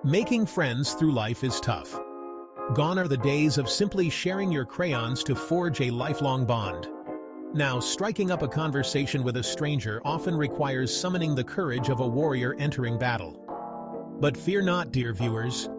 Making friends through life is tough. Gone are the days of simply sharing your crayons to forge a lifelong bond. Now, striking up a conversation with a stranger often requires summoning the courage of a warrior entering battle. But fear not, dear viewers.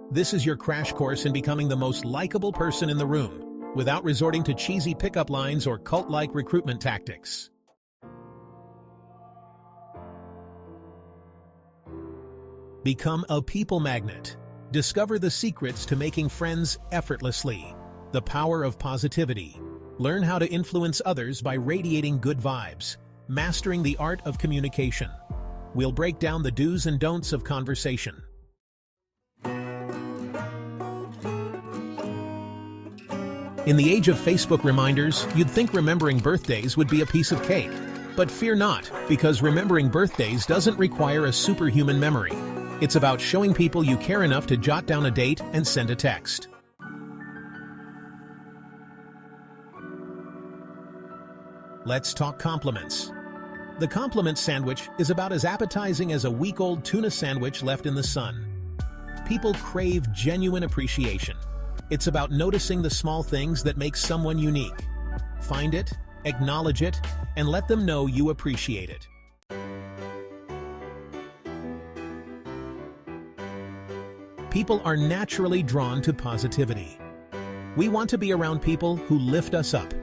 This is your crash course in becoming the most likable person in the room, without resorting to cheesy pickup lines or cult-like recruitment tactics. Become a people magnet. Discover the secrets to making friends effortlessly. The power of positivity. Learn how to influence others by radiating good vibes. Mastering the art of communication. We'll break down the do's and don'ts of conversation. In the age of Facebook reminders, you'd think remembering birthdays would be a piece of cake. But fear not, because remembering birthdays doesn't require a superhuman memory. It's about showing people you care enough to jot down a date and send a text. Let's talk compliments. The compliment sandwich is about as appetizing as a week-old tuna sandwich left in the sun. People crave genuine appreciation. It's about noticing the small things that make someone unique. Find it, acknowledge it, and let them know you appreciate it. People are naturally drawn to positivity. We want to be around people who lift us up.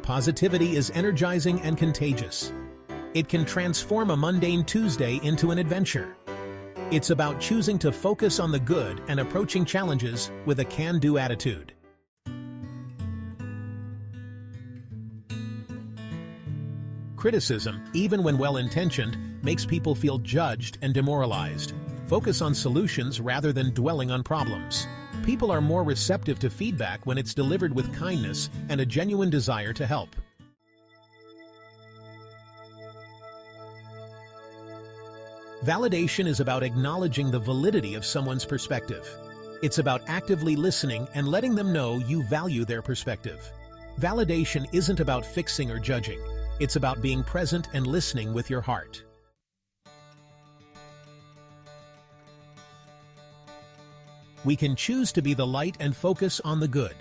Positivity is energizing and contagious. It can transform a mundane Tuesday into an adventure. It's about choosing to focus on the good and approaching challenges with a can-do attitude. Criticism, even when well-intentioned, makes people feel judged and demoralized. Focus on solutions rather than dwelling on problems. People are more receptive to feedback when it's delivered with kindness and a genuine desire to help. Validation is about acknowledging the validity of someone's perspective. It's about actively listening and letting them know you value their perspective. Validation isn't about fixing or judging. It's about being present and listening with your heart. We can choose to be the light and focus on the good.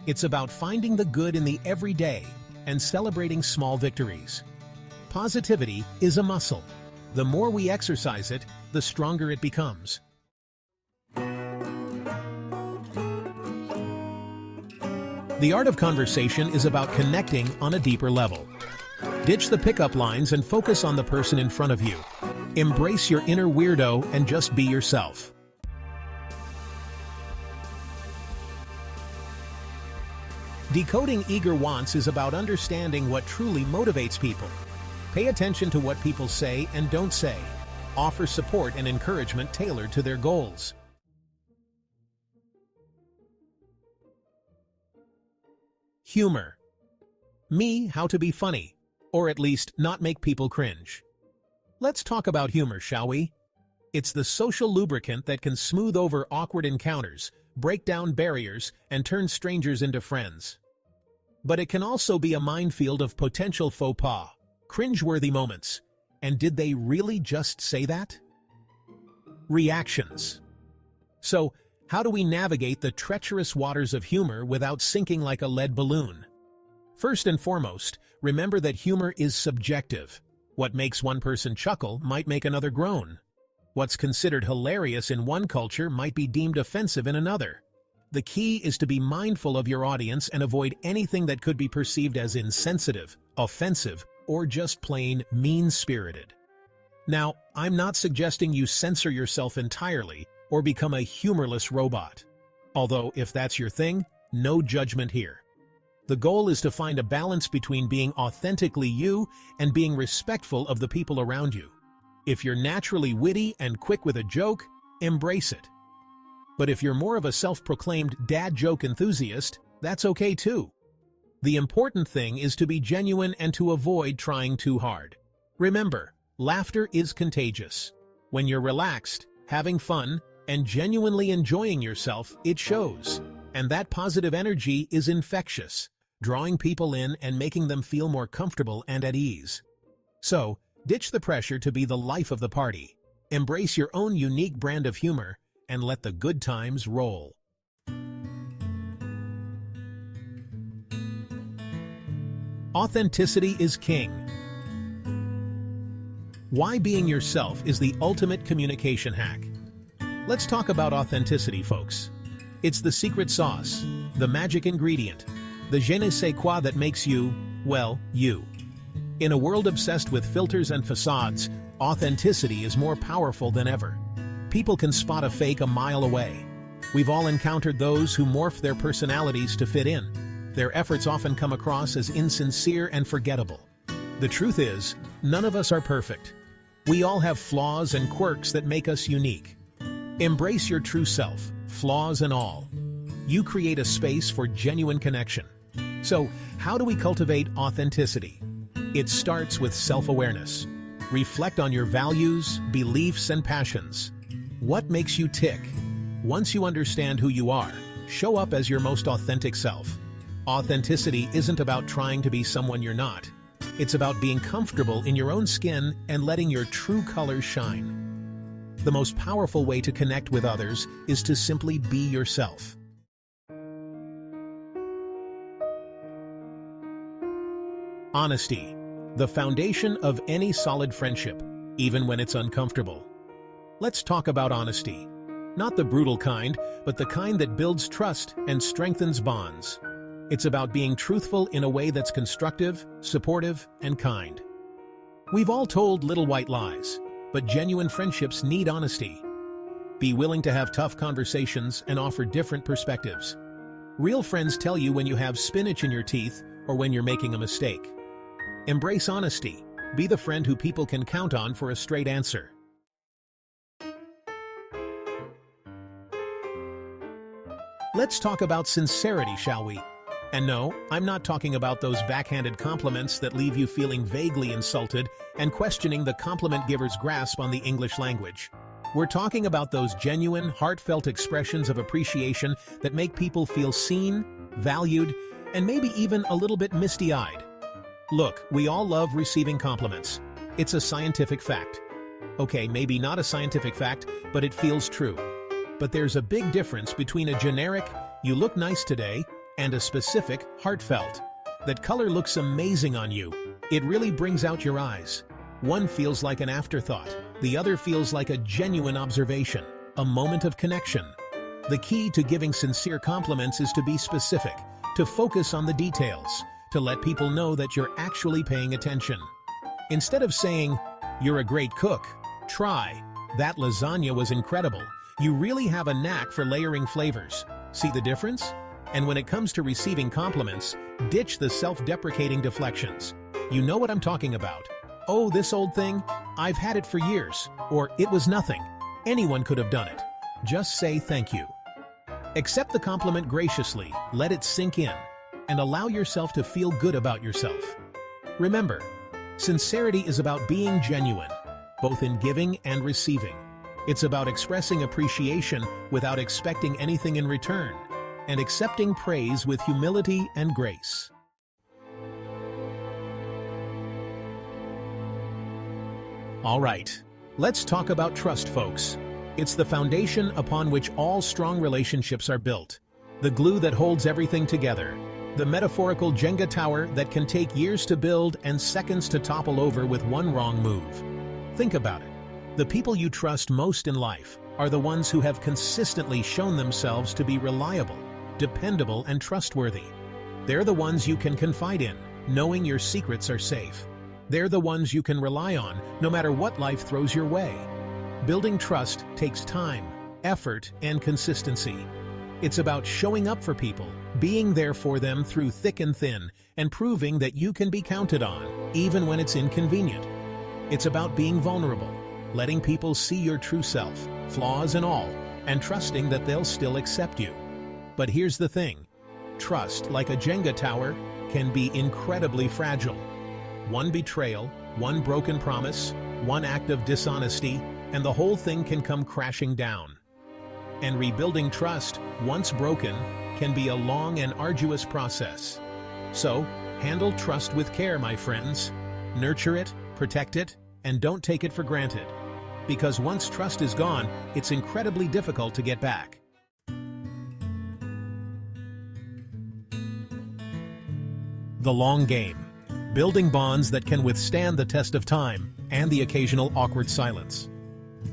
It's about finding the good in the everyday and celebrating small victories. Positivity is a muscle. The more we exercise it, the stronger it becomes. The art of conversation is about connecting on a deeper level. Ditch the pickup lines and focus on the person in front of you. Embrace your inner weirdo and just be yourself. Decoding eager wants is about understanding what truly motivates people. Pay attention to what people say and don't say. Offer support and encouragement tailored to their goals. Humor. How to be funny, or at least not make people cringe. Let's talk about humor, shall we? It's the social lubricant that can smooth over awkward encounters, break down barriers, and turn strangers into friends. But it can also be a minefield of potential faux pas, cringeworthy moments. And did they really just say that? Reactions. So, how do we navigate the treacherous waters of humor without sinking like a lead balloon? First and foremost, remember that humor is subjective. What makes one person chuckle might make another groan. What's considered hilarious in one culture might be deemed offensive in another. The key is to be mindful of your audience and avoid anything that could be perceived as insensitive, offensive, or just plain mean-spirited. Now, I'm not suggesting you censor yourself entirely or become a humorless robot. Although, if that's your thing, no judgment here. The goal is to find a balance between being authentically you and being respectful of the people around you. If you're naturally witty and quick with a joke, embrace it. But if you're more of a self-proclaimed dad joke enthusiast, that's okay too. The important thing is to be genuine and to avoid trying too hard. Remember, laughter is contagious. When you're relaxed, having fun, and genuinely enjoying yourself, it shows. And that positive energy is infectious, drawing people in and making them feel more comfortable and at ease. So, ditch the pressure to be the life of the party. Embrace your own unique brand of humor and let the good times roll. Authenticity is king. Why being yourself is the ultimate communication hack. Let's talk about authenticity, folks. It's the secret sauce, the magic ingredient, the je ne sais quoi that makes you, well, you. In a world obsessed with filters and facades, authenticity is more powerful than ever. People can spot a fake a mile away. We've all encountered those who morph their personalities to fit in. Their efforts often come across as insincere and forgettable. The truth is, none of us are perfect. We all have flaws and quirks that make us unique. Embrace your true self, flaws and all. You create a space for genuine connection. So, how do we cultivate authenticity? It starts with self-awareness. Reflect on your values, beliefs, and passions. What makes you tick? Once you understand who you are, show up as your most authentic self. Authenticity isn't about trying to be someone you're not. It's about being comfortable in your own skin and letting your true colors shine. The most powerful way to connect with others is to simply be yourself. Honesty, the foundation of any solid friendship, even when it's uncomfortable. Let's talk about honesty. Not the brutal kind, but the kind that builds trust and strengthens bonds. It's about being truthful in a way that's constructive, supportive, and kind. We've all told little white lies, but genuine friendships need honesty. Be willing to have tough conversations and offer different perspectives. Real friends tell you when you have spinach in your teeth or when you're making a mistake. Embrace honesty. Be the friend who people can count on for a straight answer. Let's talk about sincerity, shall we? And no, I'm not talking about those backhanded compliments that leave you feeling vaguely insulted and questioning the compliment giver's grasp on the English language. We're talking about those genuine, heartfelt expressions of appreciation that make people feel seen, valued, and maybe even a little bit misty-eyed. Look, we all love receiving compliments. It's a scientific fact. Okay, maybe not a scientific fact, but it feels true. But there's a big difference between a generic, "you look nice today," and a specific, heartfelt, "that color looks amazing on you. It really brings out your eyes." One feels like an afterthought. The other feels like a genuine observation, a moment of connection. The key to giving sincere compliments is to be specific, to focus on the details, to let people know that you're actually paying attention. Instead of saying, "You're a great cook," try, "That lasagna was incredible. You really have a knack for layering flavors." See the difference? And when it comes to receiving compliments, ditch the self-deprecating deflections. You know what I'm talking about. "Oh, this old thing? I've had it for years." Or "It was nothing. Anyone could have done it." Just say thank you. Accept the compliment graciously, let it sink in, and allow yourself to feel good about yourself. Remember, sincerity is about being genuine, both in giving and receiving. It's about expressing appreciation without expecting anything in return, and accepting praise with humility and grace. All right, let's talk about trust, folks. It's the foundation upon which all strong relationships are built, the glue that holds everything together, the metaphorical Jenga tower that can take years to build and seconds to topple over with one wrong move. Think about it. The people you trust most in life are the ones who have consistently shown themselves to be reliable, dependable, and trustworthy. They're the ones you can confide in, knowing your secrets are safe. They're the ones you can rely on, no matter what life throws your way. Building trust takes time, effort, and consistency. It's about showing up for people, being there for them through thick and thin, and proving that you can be counted on, even when it's inconvenient. It's about being vulnerable, letting people see your true self, flaws and all, and trusting that they'll still accept you. But here's the thing. Trust, like a Jenga tower, can be incredibly fragile. One betrayal, one broken promise, one act of dishonesty, and the whole thing can come crashing down. And rebuilding trust, once broken, can be a long and arduous process. So, handle trust with care, my friends. Nurture it, protect it, and don't take it for granted. because once trust is gone, it's incredibly difficult to get back. The long game. Building bonds that can withstand the test of time and the occasional awkward silence.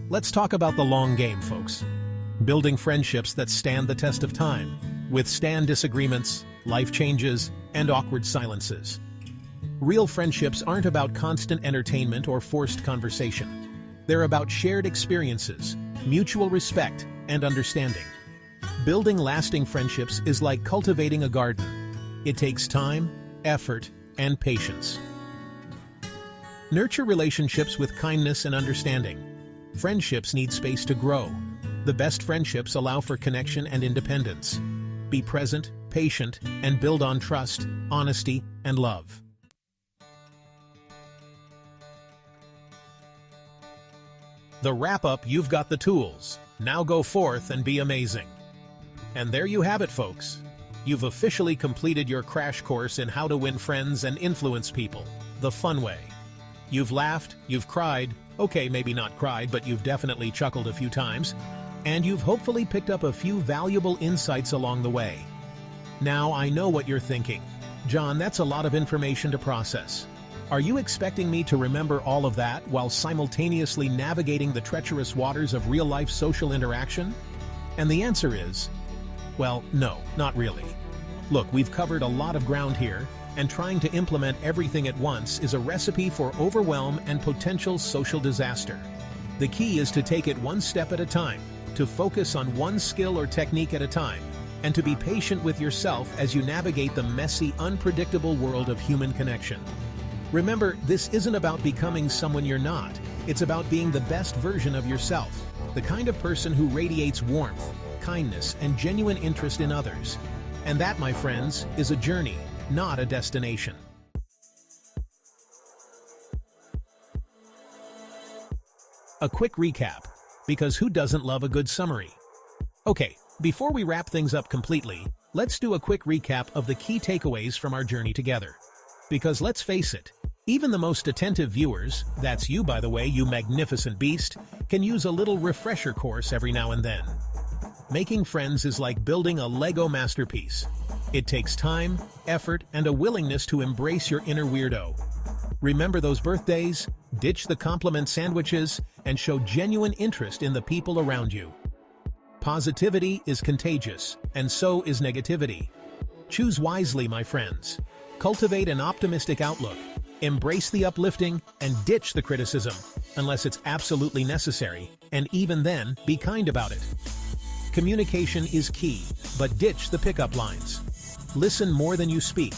Let's talk about the long game, folks. Building friendships that stand the test of time, withstand disagreements, life changes, and awkward silences. Real friendships aren't about constant entertainment or forced conversation. They're about shared experiences, mutual respect, and understanding. Building lasting friendships is like cultivating a garden. It takes time, effort, and patience. Nurture relationships with kindness and understanding. Friendships need space to grow. The best friendships allow for connection and independence. Be present, patient, and build on trust, honesty, and love. The wrap-up: you've got the tools. Now go forth and be amazing. And there you have it, folks. You've officially completed your crash course in how to win friends and influence people, the fun way. You've laughed, you've cried, okay, maybe not cried, but you've definitely chuckled a few times, and you've hopefully picked up a few valuable insights along the way. Now I know what you're thinking. John, that's a lot of information to process. Are you expecting me to remember all of that while simultaneously navigating the treacherous waters of real-life social interaction? And the answer is, well, no, not really. Look, we've covered a lot of ground here, and trying to implement everything at once is a recipe for overwhelm and potential social disaster. The key is to take it one step at a time, to focus on one skill or technique at a time, and to be patient with yourself as you navigate the messy, unpredictable world of human connection. Remember, this isn't about becoming someone you're not. It's about being the best version of yourself, the kind of person who radiates warmth, kindness, and genuine interest in others. And that, my friends, is a journey, not a destination. A quick recap, because who doesn't love a good summary? Okay, before we wrap things up completely, let's do a quick recap of the key takeaways from our journey together. Because let's face it, even the most attentive viewers, that's you by the way, you magnificent beast, can use a little refresher course every now and then. Making friends is like building a Lego masterpiece. It takes time, effort, and a willingness to embrace your inner weirdo. Remember those birthdays, ditch the compliment sandwiches, and show genuine interest in the people around you. Positivity is contagious, and so is negativity. Choose wisely, my friends. Cultivate an optimistic outlook. Embrace the uplifting and ditch the criticism, unless it's absolutely necessary, and even then, be kind about it. Communication is key, but ditch the pickup lines. Listen more than you speak.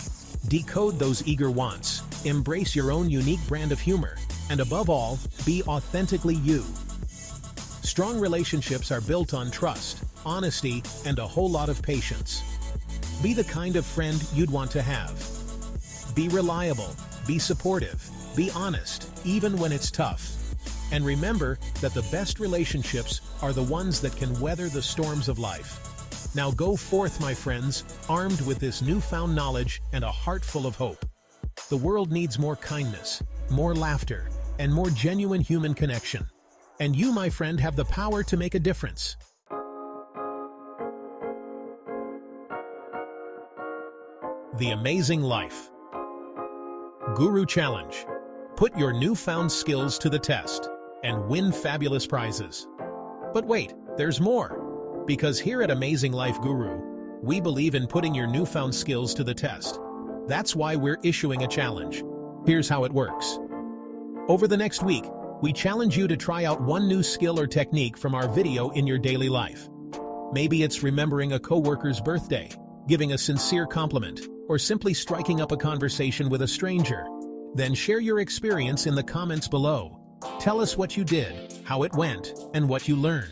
Decode those eager wants. Embrace your own unique brand of humor. And above all, be authentically you. Strong relationships are built on trust, honesty, and a whole lot of patience. Be the kind of friend you'd want to have. Be reliable, be supportive, be honest, even when it's tough. And remember that the best relationships are the ones that can weather the storms of life. Now go forth, my friends, armed with this newfound knowledge and a heart full of hope. The world needs more kindness, more laughter, and more genuine human connection. And you, my friend, have the power to make a difference. The Amazing Life Guru Challenge. Put your newfound skills to the test and win fabulous prizes. But wait, there's more. Because here at Amazing Life Guru, we believe in putting your newfound skills to the test. That's why we're issuing a challenge. Here's how it works. Over the next week, we challenge you to try out one new skill or technique from our video in your daily life. Maybe it's remembering a coworker's birthday, giving a sincere compliment, or simply striking up a conversation with a stranger. Then share your experience in the comments below. Tell us what you did, how it went, and what you learned.